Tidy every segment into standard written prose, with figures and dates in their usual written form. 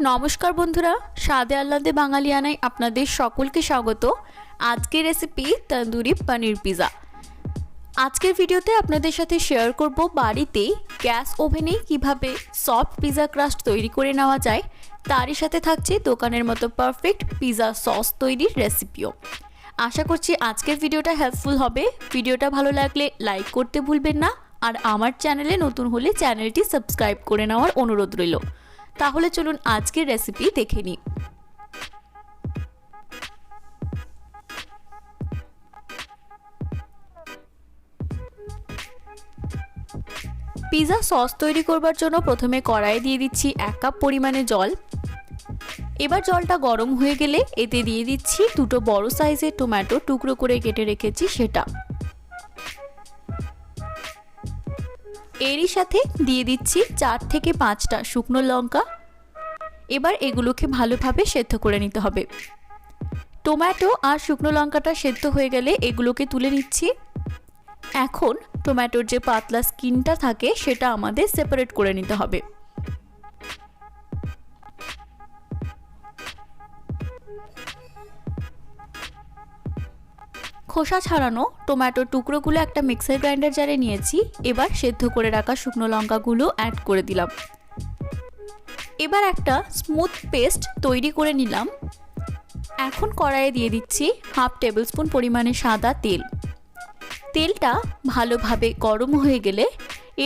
নমস্কার বন্ধুরা, স্বাদে আহ্লাদে বাঙালিয়ানায় আপনাদের সকলকে স্বাগত। আজকের রেসিপি তন্দুরি পনির পিৎজা। আজকের ভিডিওতে আপনাদের সাথে শেয়ার করব বাড়িতে গ্যাস ওভেনে কিভাবে সফট পিৎজা ক্রাস্ট তৈরি করে নেওয়া যায়। তারই সাথে থাকছে দোকানের মতো পারফেক্ট পিৎজা সস তৈরির রেসিপিও। আশা করছি আজকের ভিডিওটা হেল্পফুল হবে। ভিডিওটা ভালো লাগলে লাইক করতে ভুলবেন না, আর আমার চ্যানেলে নতুন হলে চ্যানেলটি সাবস্ক্রাইব করে নেওয়ার অনুরোধ রইল। তাহলে চলুন আজকের রেসিপি দেখে নিই। পিৎজা সস তৈরি করবার জন্য প্রথমে কড়াইয়ে দিয়ে দিচ্ছি 1 কাপ পরিমাণে জল। এবার জলটা গরম হয়ে গেলে এতে দিয়ে দিচ্ছি দুটো বড় সাইজের টমেটো টুকরো করে কেটে রেখেছি সেটা। এরই সাথে দিয়ে দিচ্ছি 4 থেকে 5টা শুকনো লঙ্কা। এবার এগুলোকে ভালোভাবে সেদ্ধ করে নিতে হবে। টমেটো আর শুকনো লঙ্কাটা সেদ্ধ হয়ে গেলে এগুলোকে তুলে নিচ্ছি। এখন টমেটোর যে পাতলা স্কিনটা থাকে সেটা আমাদের সেপারেট করে নিতে হবে। খোসা ছাড়ানো টমেটোর টুকরোগুলো একটা মিক্সার গ্রাইন্ডার জারে নিয়েছি। এবার সেদ্ধ করে রাখা শুকনো লঙ্কাগুলো অ্যাড করে দিলাম। এবার একটা স্মুথ পেস্ট তৈরি করে নিলাম। এখন কড়াইয়ে দিয়ে দিচ্ছি 1/2 টেবিল স্পুন পরিমাণে সাদা তেল। তেলটা ভালোভাবে গরম হয়ে গেলে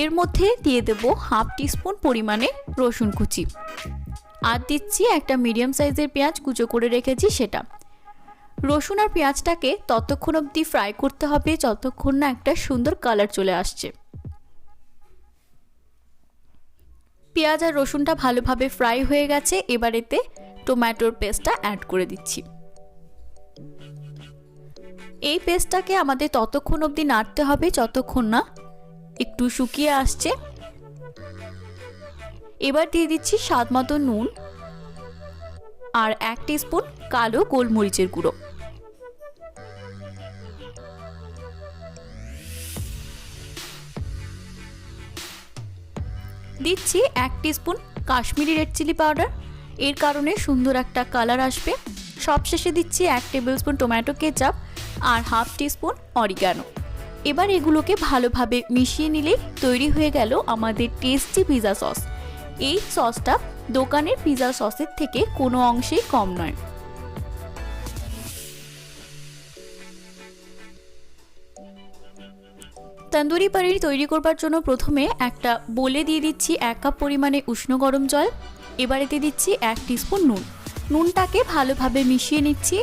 এর মধ্যে দিয়ে দেব 1/2 টিস্পুন পরিমাণে রসুন কুচি, আর দিচ্ছি একটা মিডিয়াম সাইজের পেঁয়াজ কুচো করে রেখেছি সেটা। রসুন আর পেঁয়াজটাকে ততক্ষণ অবধি ফ্রাই করতে হবে যতক্ষণ না একটা সুন্দর কালার চলে আসছে। পেঁয়াজ আর রসুনটা ভালোভাবে ফ্রাই হয়ে গেছে। এবার এতে টমেটোর পেস্টটা অ্যাড করে দিচ্ছি। এই পেস্টটাকে আমাদের ততক্ষণ অবধি নাড়তে হবে যতক্ষণ না একটু শুকিয়ে আসছে। এবার দিয়ে দিচ্ছি স্বাদ মতো নুন আর 1 টিস্পুন কালো গোলমরিচের গুঁড়ো। দিচ্ছি 1 teaspoon Kashmiri red chilli powder, এর কারণে সুন্দর একটা কালার আসবে। সবশেষে দিচ্ছি 1 টেবিল স্পুন টমেটো কেচাপ আর 1/2 টিস্পুন অরিগানো। এবার এগুলোকে ভালোভাবে মিশিয়ে নিলেই তৈরি হয়ে গেল আমাদের টেস্টি পিৎজা সস। এই সসটা দোকানের পিৎজা সসের থেকে কোনো অংশেই কম নয়। তন্দুরি পনির তৈরি করবার জন্য প্রথমে একটা বোলে দিয়ে দিচ্ছি 1 কাপ পরিমাণে উষ্ণ গরম জল। এবার এতে দিচ্ছি 1 টিস্পুন নুন। নুনটাকে ভালোভাবে মিশিয়ে নিচ্ছি।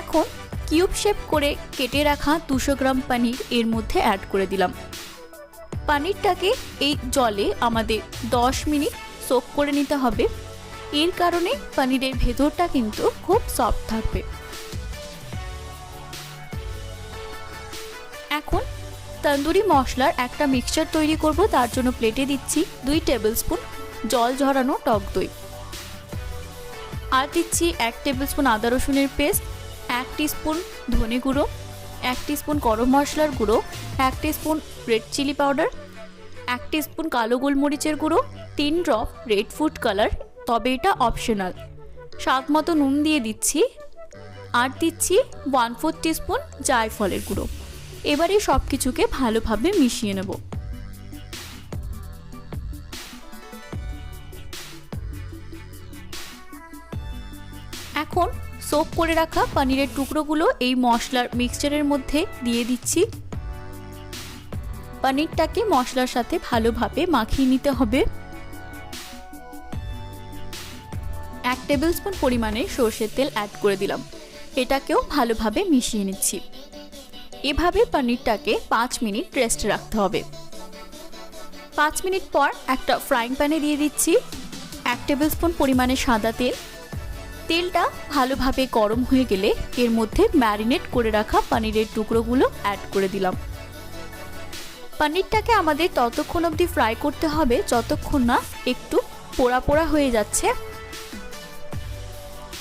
এখন কিউব শেপ করে কেটে রাখা 200 গ্রাম পনির এর মধ্যে অ্যাড করে দিলাম। পনিরটাকে এই জলে আমাদের 10 মিনিট সোক করে নিতে হবে। এর কারণে পনিরের ভেতরটা কিন্তু খুব সফট থাকবে। এখন তন্দুরি মশলার একটা মিক্সচার তৈরি করব। তার জন্য প্লেটে দিচ্ছি 2 টেবিল স্পুন জল ঝরানো টক দই, আর দিচ্ছি 1 টেবিল স্পুন আদা রসুনের পেস্ট, 1 টিস্পুন ধনে গুঁড়ো, 1 টিস্পুন গরম মশলার গুঁড়ো, 1 teaspoon red chilli powder, 1 teaspoon কালো গোলমরিচের গুঁড়ো, 3 ড্রপ রেড ফুড কালার, তবে এটা অপশনাল। স্বাদ মতো নুন দিয়ে দিচ্ছি, আর দিচ্ছি 1/4 টিস্পুন জায়ফলের গুঁড়ো। এবারে সব কিছুকে ভালোভাবে মিশিয়ে নেব। এখন সোক করে রাখা পনিরের টুকরোগুলো এই মশলার মিক্সচারের মধ্যে দিয়ে দিচ্ছি। পনিরটাকে মশলার সাথে ভালোভাবে মাখিয়ে নিতে হবে। 1 টেবিল স্পুন পরিমাণে সরষের তেল অ্যাড করে দিলাম। এটাকেও ভালোভাবে মিশিয়ে নিচ্ছি। এভাবে পনিরটাকে 5 মিনিট রেস্টে রাখতে হবে। 5 মিনিট পর একটা ফ্রাইং প্যানে দিয়ে দিচ্ছি 1 টেবিল স্পুন পরিমাণে সাদা তেল। তেলটা ভালোভাবে গরম হয়ে গেলে এর মধ্যে ম্যারিনেট করে রাখা পনিরের টুকরোগুলো অ্যাড করে দিলাম। পনিরটাকে আমাদের ততক্ষণ অবধি ফ্রাই করতে হবে যতক্ষণ না একটু পোড়া পোড়া হয়ে যাচ্ছে।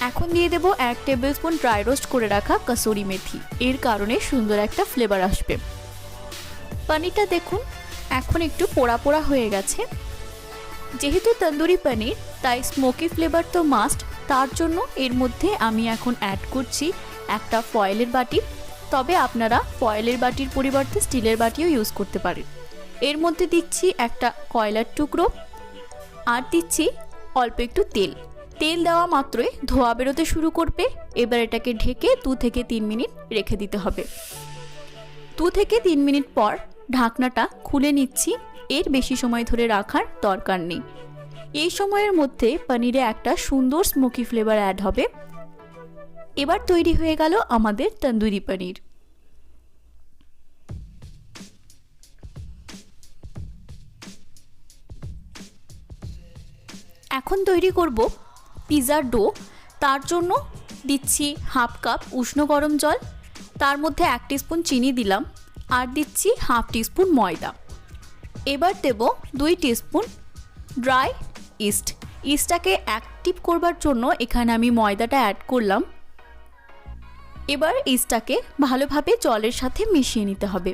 এখন দিয়ে দেব 1 টেবিল স্পুন ড্রাই রোস্ট করে রাখা কসুরি মেথি, এর কারণে সুন্দর একটা ফ্লেভার আসবে। পনিরটা দেখুন এখন একটু পোড়া পোড়া হয়ে গেছে। যেহেতু তন্দুরি পনির তাই স্মোকি ফ্লেভার তো মাস্ট, তার জন্য এর মধ্যে আমি এখন অ্যাড করছি একটা ফয়েলের বাটি। তবে আপনারা ফয়েলের বাটির পরিবর্তে স্টিলের বাটিও ইউজ করতে পারেন। এর মধ্যে দিচ্ছি একটা কয়লার টুকরো আর দিচ্ছি অল্প একটু তেল। তেল দেওয়া মাত্রই ধোঁয়া বেরোতে শুরু করবে। এবার এটাকে ঢেকে 2 থেকে 3 মিনিট রেখে দিতে হবে। 2 থেকে 3 মিনিট পর ঢাকনাটা খুলে নিচ্ছি। এর বেশি সময় ধরে রাখার দরকার নেই। এই সময়ের মধ্যে পনিরে একটা সুন্দর স্মোকি ফ্লেভার অ্যাড হবে। এবার তৈরি হয়ে গেল আমাদের তন্দুরি পনির। এখন তৈরি করব পিৎজার ডো। তার জন্য দিচ্ছি হাফ কাপ উষ্ণ গরম জল, তার মধ্যে 1 টিস্পুন চিনি দিলাম আর দিচ্ছি হাফ টিস্পুন ময়দা। এবার দেব 2 টিস্পুন ড্রাই ইস্ট। ইস্টটাকে অ্যাক্টিভ করবার জন্য এখানে আমি ময়দাটা অ্যাড করলাম। এবার ইস্টটাকে ভালোভাবে জলের সাথে মিশিয়ে নিতে হবে।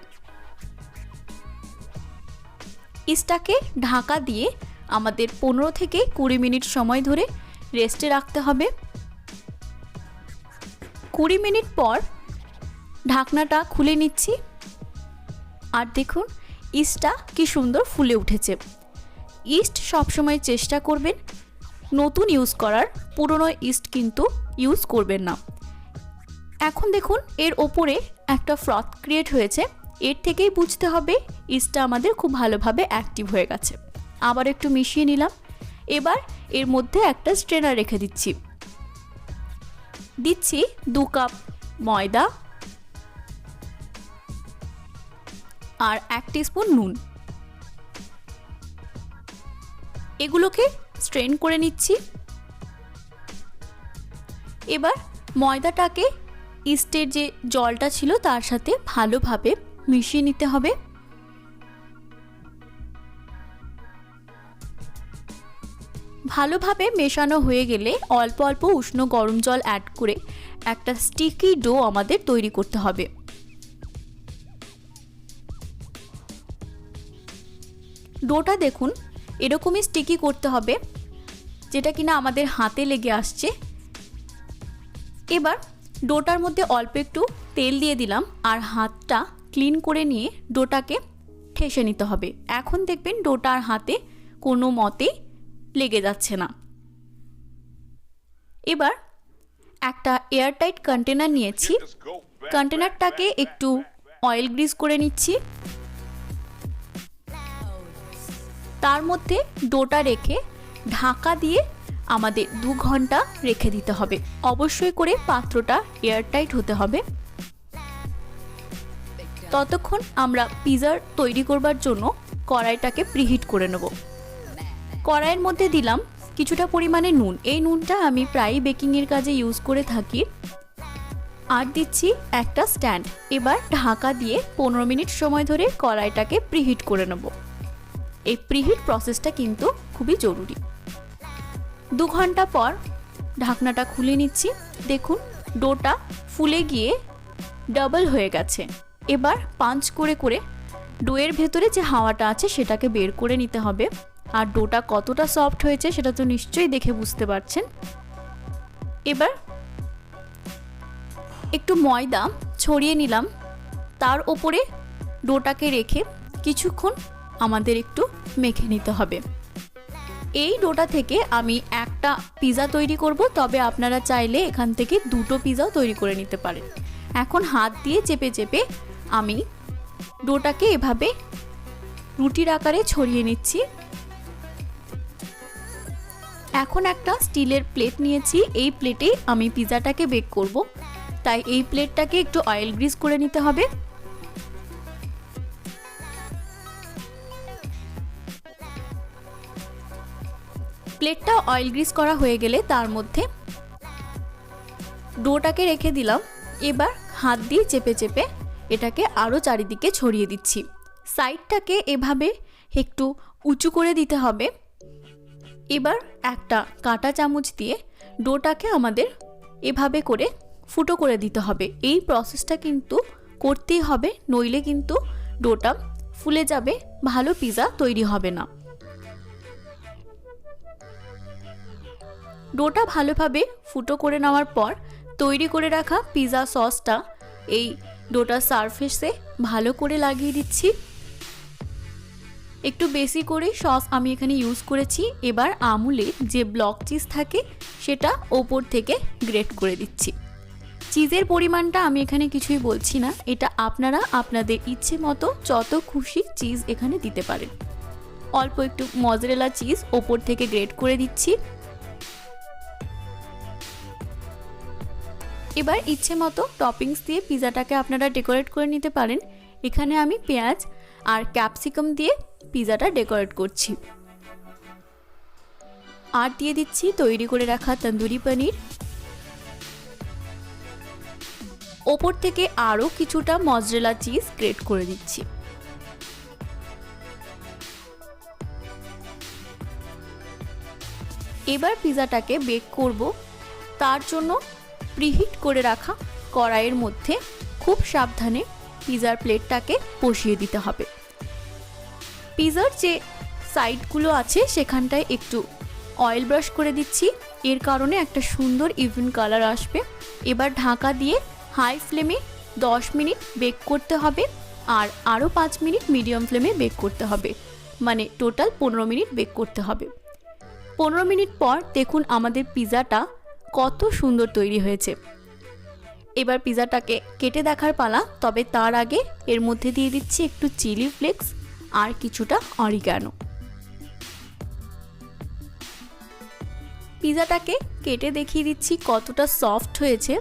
ইস্টটাকে ঢাকা দিয়ে আমাদের 15 থেকে 20 মিনিট সময় ধরে রেস্টে রাখতে হবে। 20 মিনিট পর ঢাকনাটা খুলে নিচ্ছি আর দেখুন ইস্টটা কি সুন্দর ফুলে উঠেছে। ইস্ট সবসময় চেষ্টা করবেন নতুন ইউজ করার, পুরনো ইস্ট কিন্তু ইউজ করবেন না। এখন দেখুন এর ওপরে একটা ফ্রথ ক্রিয়েট হয়েছে। এর থেকেই বুঝতে হবে ইস্টটা আমাদের খুব ভালোভাবে অ্যাক্টিভ হয়ে গেছে। আবার একটু মিশিয়ে নিলাম। এবার এর মধ্যে একটা স্ট্রেনার রেখে দিচ্ছি। দিচ্ছি 2 কাপ ময়দা আর 1 টিস্পুন নুন। এগুলোকে স্ট্রেন করে নিচ্ছি। এবার ময়দাটাকে ইস্টের যে জলটা ছিল তার সাথে ভালোভাবে মিশিয়ে নিতে হবে। ভালোভাবে মেশানো হয়ে গেলে অল্প অল্প উষ্ণ গরম জল অ্যাড করে একটা স্টিকি ডো আমাদের তৈরি করতে হবে। ডোটা দেখুন এরকমই স্টিকি করতে হবে, যেটা কিনা আমাদের হাতে লেগে আসছে। এবার ডোটার মধ্যে অল্প একটু তেল দিয়ে দিলাম আর হাতটা ক্লিন করে নিয়ে ডোটাকে ঠেসে নিতে হবে। এখন দেখবেন ডোটার হাতে কোনো মতে লেগে যাচ্ছে না। এবার একটা এয়ারটাইট কন্টেনার নিয়েছি। কন্টেনারটাকে একটু অয়েল গ্রিস করে নিচ্ছি। তার মধ্যে ডোটা রেখে ঢাকা দিয়ে আমাদের 2 ঘন্টা রেখে দিতে হবে। অবশ্যই করে পাত্রটা এয়ারটাইট হতে হবে। ততক্ষণ আমরা পিৎজা তৈরি করবার জন্য কড়াইটাকে প্রিহিট করে নেব। কড়াইয়ের মধ্যে দিলাম কিছুটা পরিমাণে নুন। এই নুনটা আমি প্রায় বেকিংয়ের কাজে ইউজ করে থাকি। আর দিচ্ছি একটা স্ট্যান্ড। এবার ঢাকা দিয়ে 15 মিনিট সময় ধরে কড়াইটাকে প্রিহিট করে নেব। এই প্রিহিট প্রসেসটা কিন্তু খুবই জরুরি। 2 ঘন্টা পর ঢাকনাটা খুলে নিচ্ছি। দেখুন ডোটা ফুলে গিয়ে ডাবল হয়ে গেছে। এবার পাঞ্চ করে করে ডোয়ের ভেতরে যে হাওয়াটা আছে সেটাকে বের করে নিতে হবে। আর ডোটা কতটা সফট হয়েছে সেটা তো নিশ্চয়ই দেখে বুঝতে পারছেন। এবার একটু ময়দা ছড়িয়ে নিলাম। তার ওপরে ডোটাকে রেখে কিছুক্ষণ আমাদের একটু মেখে নিতে হবে। এই ডোটা থেকে আমি একটা পিৎজা তৈরি করব, তবে আপনারা চাইলে এখান থেকে 2টো পিৎজাও তৈরি করে নিতে পারেন। এখন হাত দিয়ে চেপে চেপে আমি ডোটাকে এভাবে রুটির আকারে ছড়িয়ে নিচ্ছি। এখন একটা স্টিলের প্লেট নিয়েছি। এই প্লেটে আমি পিৎজাটাকে বেক করব, তাই এই প্লেটটাকে একটু অয়েল গ্রিস করে নিতে হবে। প্লেটটা অয়েল গ্রিস করা হয়ে গেলে তার মধ্যে ডোটাকে রেখে দিলাম। এবার হাত দিয়ে চেপে চেপে এটাকে আরও চারিদিকে ছড়িয়ে দিচ্ছি। সাইডটাকে এভাবে একটু উঁচু করে দিতে হবে। এবার একটা কাঁটা চামচ দিয়ে ডোটাকে আমাদের এভাবে করে ফুটো করে দিতে হবে। এই প্রসেসটা কিন্তু করতেই হবে, নইলে কিন্তু ডোটা ফুলে যাবে, ভালো পিৎজা তৈরি হবে না। ডোটা ভালোভাবে ফুটো করে নেওয়ার পর তৈরি করে রাখা পিৎজা সসটা এই ডোটার সারফেসে ভালো করে লাগিয়ে দিচ্ছি। একটু বেশি করে সস আমি এখানে ইউজ করেছি। এবার আমুলে যে ব্লক চিজ থাকে সেটা ওপর থেকে গ্রেট করে দিচ্ছি। চিজের পরিমাণটা আমি এখানে কিছুই বলছি না, এটা আপনারা আপনাদের ইচ্ছে মতো যত খুশি চিজ এখানে দিতে পারেন। অল্প একটু মজরেলা চিজ ওপর থেকে গ্রেট করে দিচ্ছি। এবার ইচ্ছে মতো টপিংস দিয়ে পিৎজাটাকে আপনারা ডেকোরেট করে নিতে পারেন। এখানে আমি পেঁয়াজ আর ক্যাপসিকাম দিয়ে পিৎজাটা ডেকোরেট করছি। আর দিয়ে দিচ্ছি তৈরি করে রাখা তন্দুরি পনির। ওপর থেকে আরও কিছুটা মজরেলা চিজ গ্রেট করে দিচ্ছি। এবার পিৎজাটাকে বেক করব। তার জন্য প্রিহিট করে রাখা কড়াইয়ের মধ্যে খুব সাবধানে পিৎজার প্লেটটাকে বসিয়ে দিতে হবে। পিৎজার যে সাইডগুলো আছে সেখানটায় একটু অয়েল ব্রাশ করে দিচ্ছি, এর কারণে একটা সুন্দর ইভেন কালার আসবে। এবার ঢাকা দিয়ে হাই ফ্লেমে 10 মিনিট বেক করতে হবে আর আরও 5 মিনিট মিডিয়াম ফ্লেমে বেক করতে হবে, মানে টোটাল 15 মিনিট বেক করতে হবে। 15 মিনিট পর দেখুন আমাদের পিৎজাটা কত সুন্দর তৈরি হয়েছে। এবার পিৎজাটাকে কেটে দেখার পালা, তবে তার আগে এর মধ্যে দিয়ে দিচ্ছি একটু চিলি ফ্লেক্স আর কিছুটা অরিগানো। পিৎজাটাকে কেটে দেখিয়ে দিচ্ছি কতটা সফট হয়েছে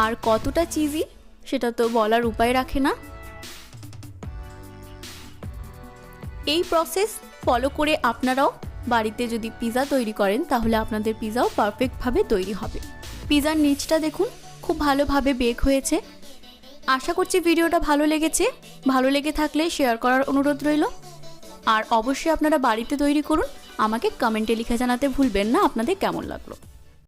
আর কতটা চিজি, সেটা তো বলার উপায় রাখে না। এই প্রসেস ফলো করে আপনারাও বাড়িতে যদি পিৎজা তৈরি করেন তাহলে আপনাদের পিৎজাও পারফেক্টভাবে তৈরি হবে। পিৎজার নিচটা দেখুন খুব ভালোভাবে বেক হয়েছে। আশা করছি ভিডিওটা ভালো লেগেছে। ভালো লেগে থাকলে শেয়ার করার অনুরোধ রইল। আর অবশ্যই আপনারা বাড়িতে তৈরি করুন, আমাকে কমেন্টে লিখে জানাতে ভুলবেন না আপনাদের কেমন লাগলো।